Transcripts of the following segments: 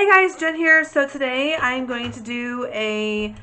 Hey guys, Jen here. So today I'm going to do a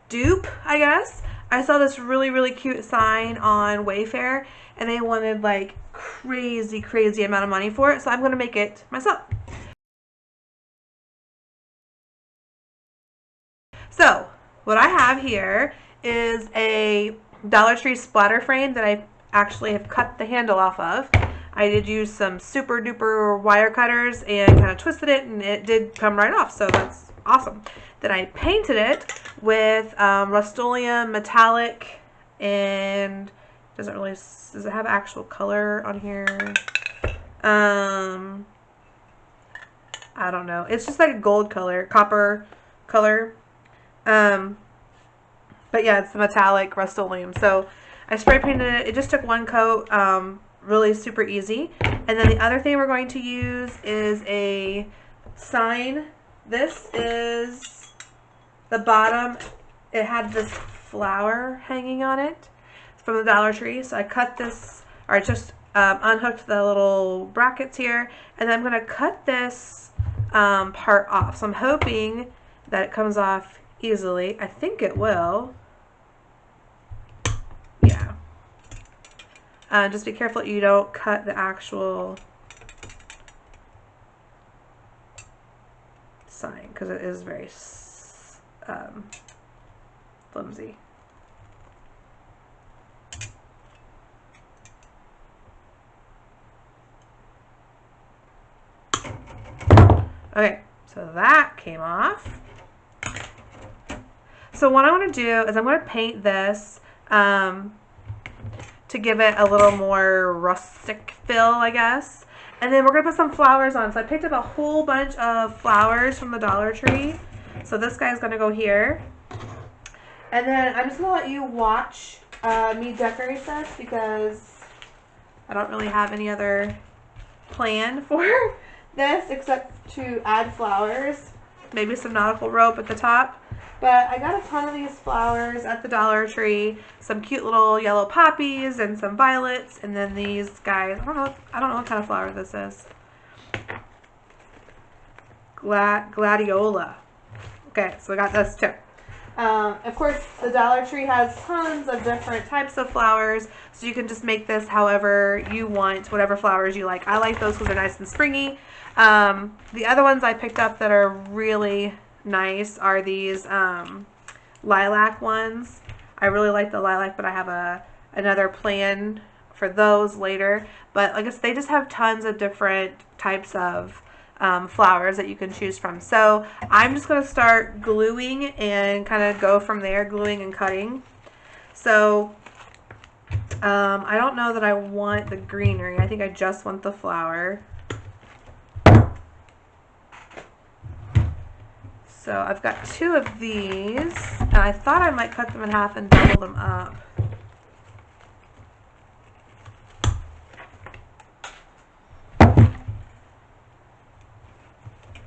dupe, I guess. I saw this really cute sign on Wayfair and they wanted like crazy amount of money for it, so I'm going to make it myself. So what I have here is a Dollar Tree splatter frame that I actually have cut the handle off of. I did use some super duper wire cutters and kind of twisted it, and it did come right off, so that's awesome. Then I painted it with Rust-Oleum metallic, and does it have actual color on here? I don't know. It's just like a gold color, copper color. But yeah, it's the metallic Rust-Oleum. So I spray painted it. It just took one coat. Really super easy. And then the other thing we're going to use is a sign. This is the bottom. It had this flower hanging on it from the Dollar Tree. So I cut this, or I just unhooked the little brackets here. And then I'm going to cut this part off. So I'm hoping that it comes off easily. I think it will. Yeah. Just be careful you don't cut the actual sign because it is very flimsy. Okay, so that came off. So what I want to do is I'm going to paint this to give it a little more rustic feel, I guess. And then we're going to put some flowers on. So I picked up a whole bunch of flowers from the Dollar Tree. So this guy's going to go here. And then I'm just going to let you watch me decorate this because I don't really have any other plan for this except to add flowers. Maybe some nautical rope at the top. But I got a ton of these flowers at the Dollar Tree. Some cute little yellow poppies and some violets. And then these guys. I don't know what kind of flower this is. Gladiola. Okay, so I got this too. Of course, the Dollar Tree has tons of different types of flowers, so you can just make this however you want, whatever flowers you like. I like those because they're nice and springy. The other ones I picked up that are really nice are these lilac ones. I really like the lilac, but I have another plan for those later. But I guess they just have tons of different types of flowers that you can choose from. So I'm just going to start gluing and kind of go from there, gluing and cutting. So I don't know that I want the greenery. I think I just want the flower. So I've got two of these, and I thought I might cut them in half and double them up.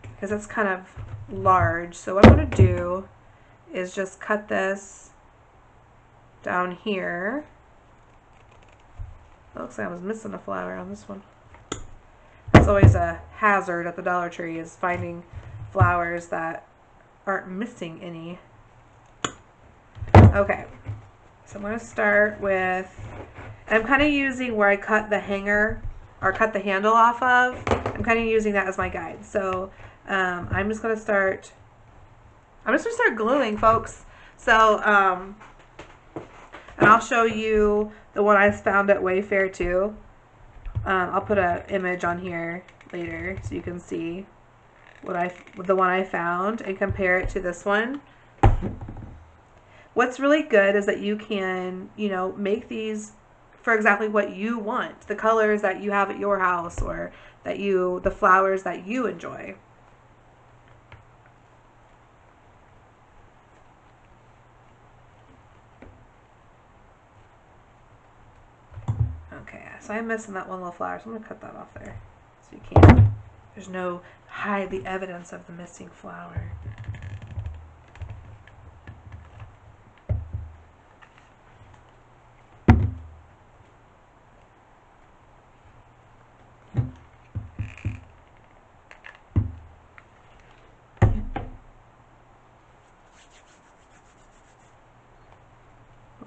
Because that's kind of large. So what I'm going to do is just cut this down here. It looks like I was missing a flower on this one. It's always a hazard at the Dollar Tree is finding flowers that aren't missing any. Okay, so I'm going to start with, I'm kind of using where I cut the hanger or cut the handle off of. I'm kind of using that as my guide. So I'm just going to start gluing, folks. So and I'll show you the one I found at Wayfair too. I'll put an image on here later so you can see the one I found and compare it to this one. What's really good is that you can, make these for exactly what you want, the colors that you have at your house or the flowers that you enjoy. Okay, so I'm missing that one little flower, so I'm going to cut that off there so you can't. There's no hide the evidence of the missing flower.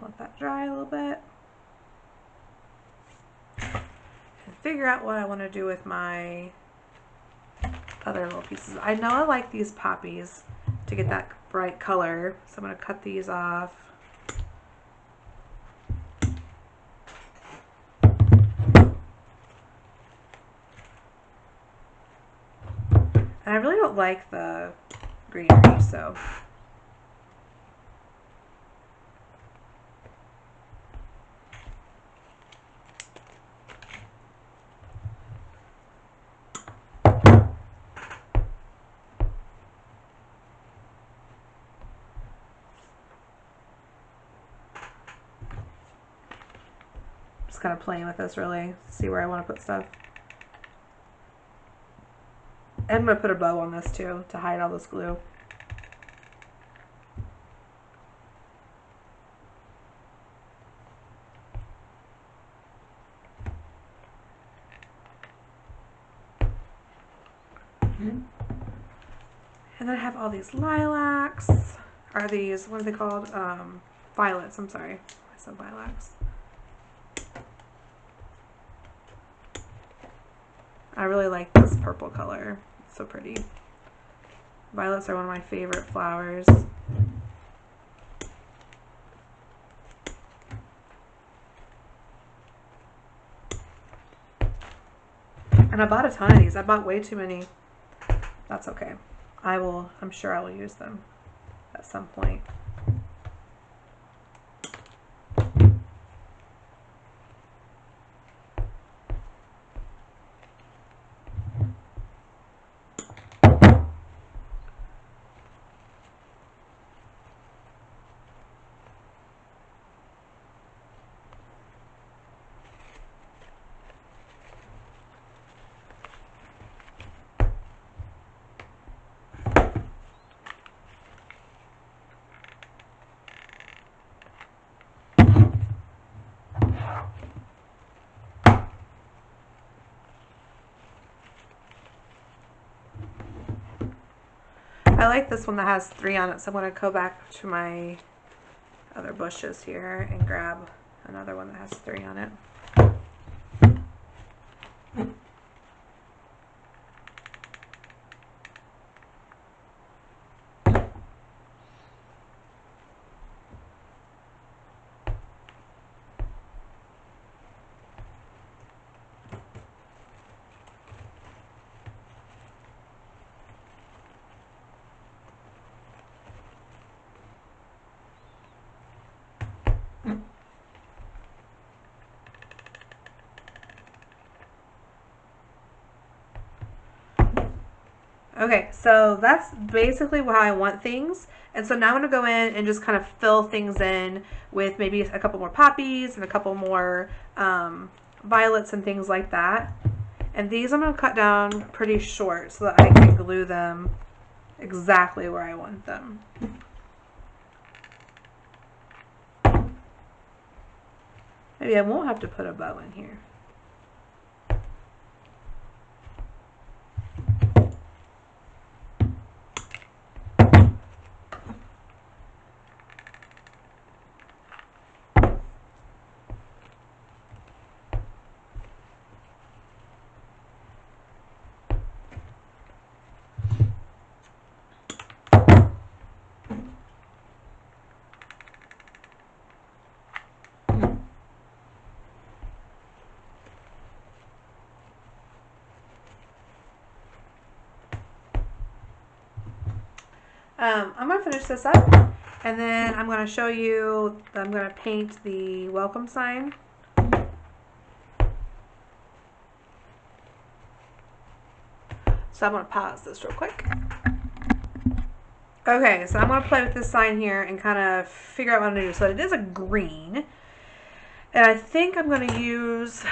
Let that dry a little bit. And figure out what I want to do with my other little pieces. I know I like these poppies to get that bright color, so I'm going to cut these off. And I really don't like the greenery, so just kind of playing with this, really, see where I want to put stuff. And I'm going to put a bow on this too to hide all this glue. And then I have all these lilacs. Are these, what are they called? Violets, I'm sorry. I said lilacs. I really like this purple color. It's so pretty. Violets are one of my favorite flowers. And I bought a ton of these. I bought way too many. That's okay. I'm sure I will use them at some point. I like this one that has 3 on it, so I'm going to go back to my other bushes here and grab another one that has 3 on it. Okay, so that's basically how I want things. And so now I'm going to go in and just kind of fill things in with maybe a couple more poppies and a couple more violets and things like that. And these I'm going to cut down pretty short so that I can glue them exactly where I want them. Maybe I won't have to put a bow in here. I'm going to finish this up, and then I'm going to show you, I'm going to paint the welcome sign. So I'm going to pause this real quick. Okay, so I'm going to play with this sign here and kind of figure out what I'm going to do. So it is a green, and I think I'm going to use,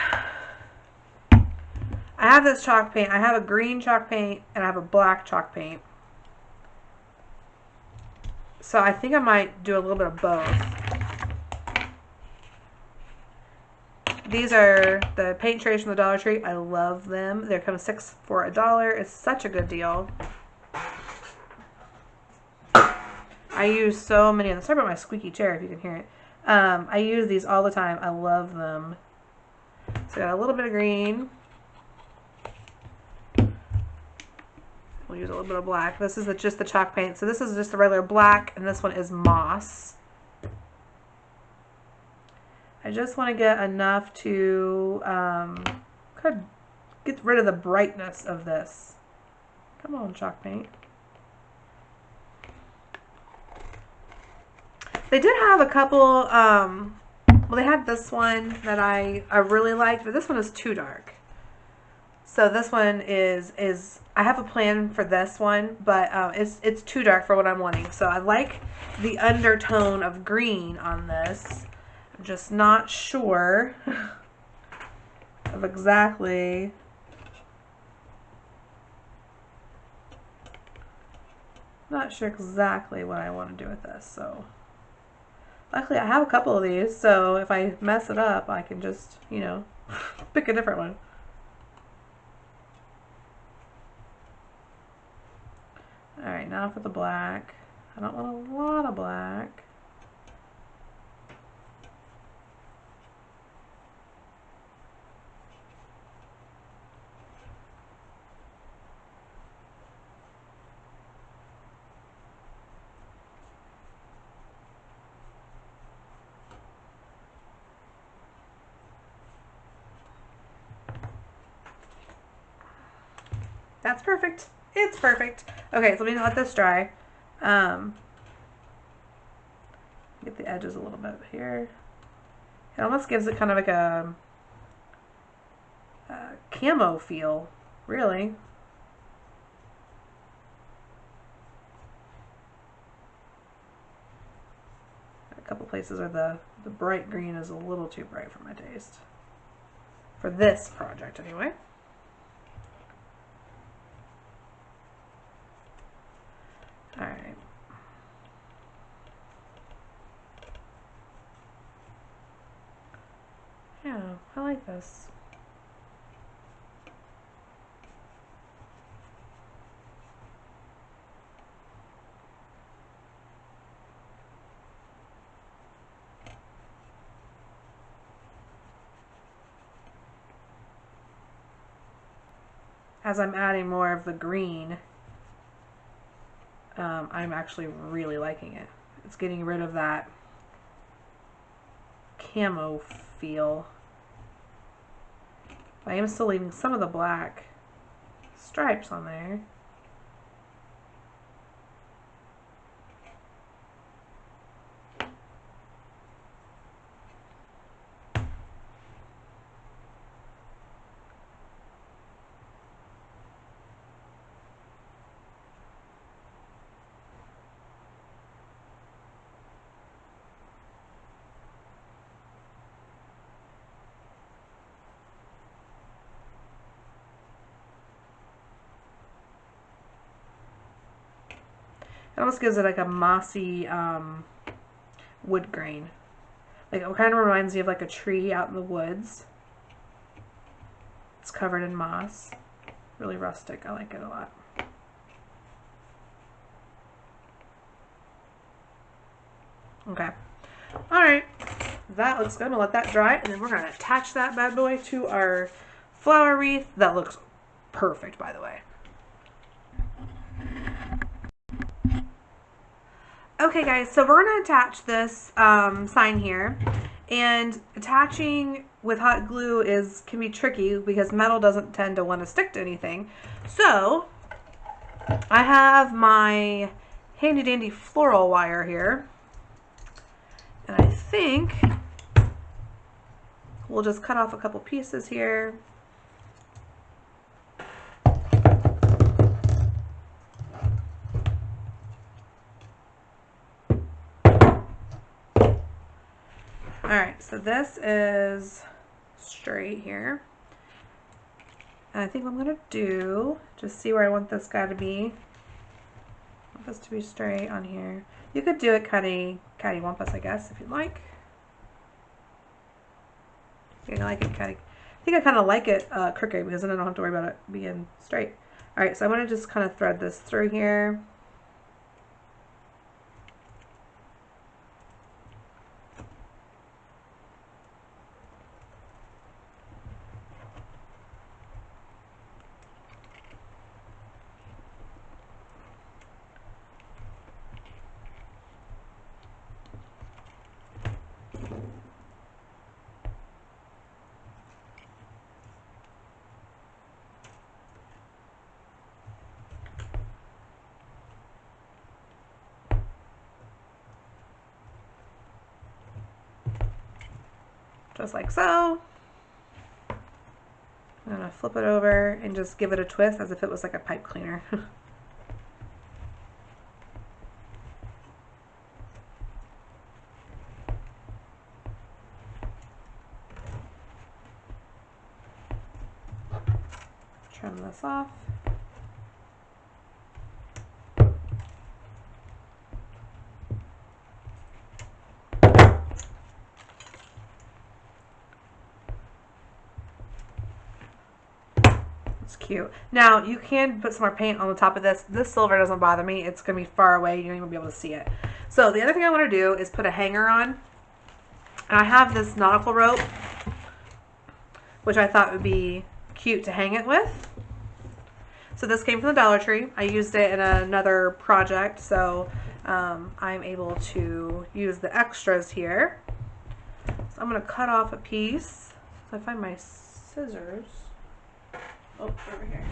I have this chalk paint. I have a green chalk paint, and I have a black chalk paint. So I think I might do a little bit of both. These are the paint trays from the Dollar Tree. I love them. They come 6 for $1. It's such a good deal. I use so many of them. Sorry about my squeaky chair if you can hear it. I use these all the time. I love them. So I got a little bit of green. We'll use a little bit of black. This is just the chalk paint. So this is just the regular black, and this one is moss. I just want to get enough to kind of get rid of the brightness of this. Come on, chalk paint. They did have a couple, well, they had this one that I really liked, but this one is too dark. So this one is I have a plan for this one, but it's too dark for what I'm wanting. So I like the undertone of green on this. I'm just not sure of exactly. Not sure exactly what I want to do with this. So luckily I have a couple of these, so if I mess it up, I can just, you know, pick a different one. Alright, now for the black. I don't want a lot of black. That's perfect. It's perfect. Okay, so let me let this dry. Get the edges a little bit here. It almost gives it kind of like a camo feel, really. A couple places where the bright green is a little too bright for my taste. For this project, anyway. Alright. Yeah, I like this. As I'm adding more of the green, I'm actually really liking it. It's getting rid of that camo feel. I am still leaving some of the black stripes on there. It almost gives it like a mossy wood grain. Like it kind of reminds me of like a tree out in the woods. It's covered in moss. Really rustic. I like it a lot. Okay. Alright. That looks good. I'm going to let that dry, and then we're going to attach that bad boy to our flower wreath. That looks perfect, by the way. Okay guys, so we're going to attach this sign here, and attaching with hot glue can be tricky because metal doesn't tend to want to stick to anything. So I have my handy dandy floral wire here, and I think we'll just cut off a couple pieces here. Alright, so this is straight here. And I think what I'm going to do, just see where I want this guy to be. I want this to be straight on here. You could do it cattywampus, I guess, if you'd like. I like it I think I kind of like it crooked because then I don't have to worry about it being straight. Alright, so I'm going to just kind of thread this through here. Just like so. I'm gonna flip it over and just give it a twist as if it was like a pipe cleaner. Trim this off. It's cute. Now you can put some more paint on the top of this. This silver doesn't bother me. It's going to be far away. You don't even be able to see it. So the other thing I want to do is put a hanger on. And I have this nautical rope, which I thought would be cute to hang it with. So this came from the Dollar Tree. I used it in another project, so I'm able to use the extras here. So I'm going to cut off a piece. So I find my scissors. Oh, over here.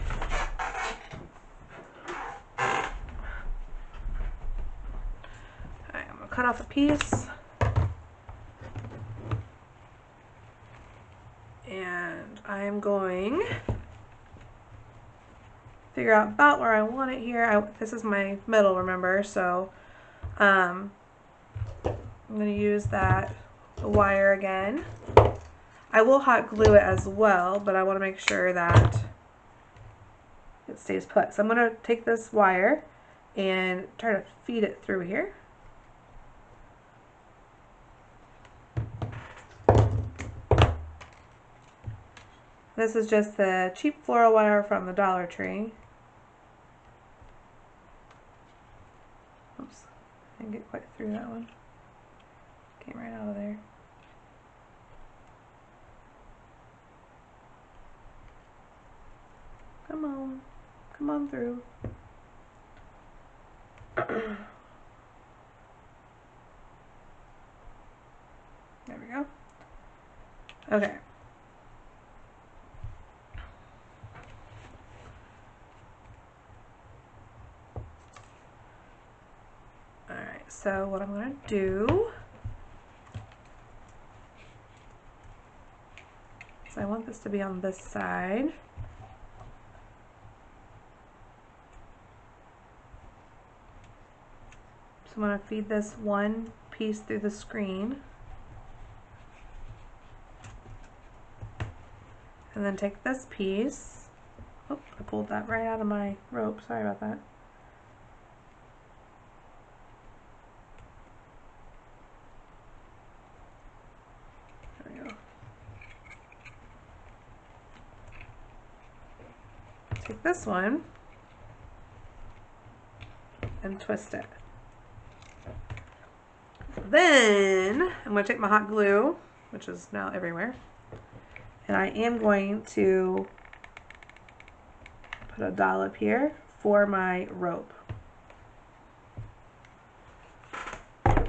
Alright, I'm going to cut off a piece. And I'm going to figure out about where I want it here. This is my middle, remember, so I'm going to use the wire again. I will hot glue it as well, but I want to make sure that it stays put. So I'm going to take this wire and try to feed it through here. This is just the cheap floral wire from the Dollar Tree. Oops, I didn't get quite through that one. Came right out of there. Come on through. There we go. Okay. Alright, so what I'm going to do is I want this to be on this side. So I'm going to feed this one piece through the screen. And then take this piece. Oh, I pulled that right out of my rope. Sorry about that. There we go. Take this one and twist it. Then I'm going to take my hot glue, which is now everywhere, and I am going to put a dollop here for my rope. So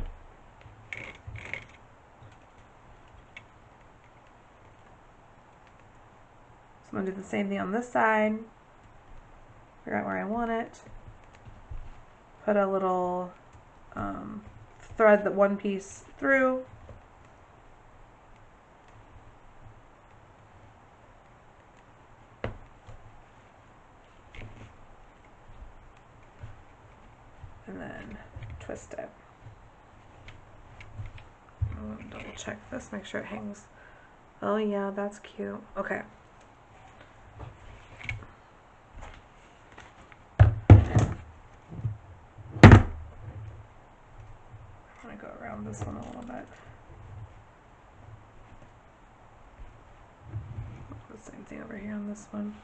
I'm going to do the same thing on this side. Figure out where I want it. Put a little thread that one piece through. And then twist it. I'll double check this, make sure it hangs. Oh yeah, that's cute. Okay. I'm gonna go around this one a little bit. The same thing over here on this one.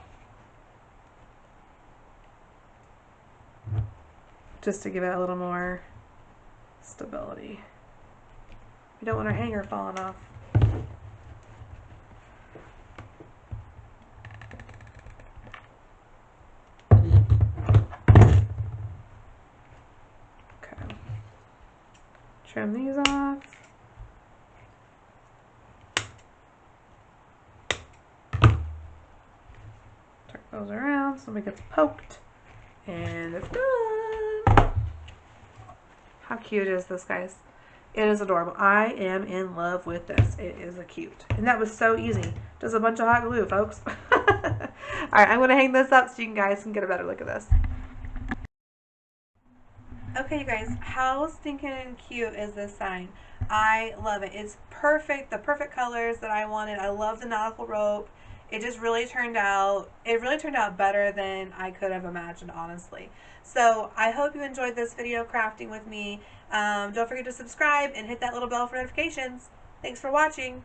Just to give it a little more stability. We don't want our hanger falling off. Okay. Trim these off. goes around, somebody gets poked, and it's done. How cute is this, guys? It is adorable. I am in love with this. It is a cute. And that was so easy. Just a bunch of hot glue, folks. Alright, I'm going to hang this up so you guys can get a better look at this. Okay, you guys, how stinking cute is this sign? I love it. It's perfect, the perfect colors that I wanted. I love the nautical rope. It just really turned out, better than I could have imagined, honestly. So I hope you enjoyed this video crafting with me. Don't forget to subscribe and hit that little bell for notifications. Thanks for watching.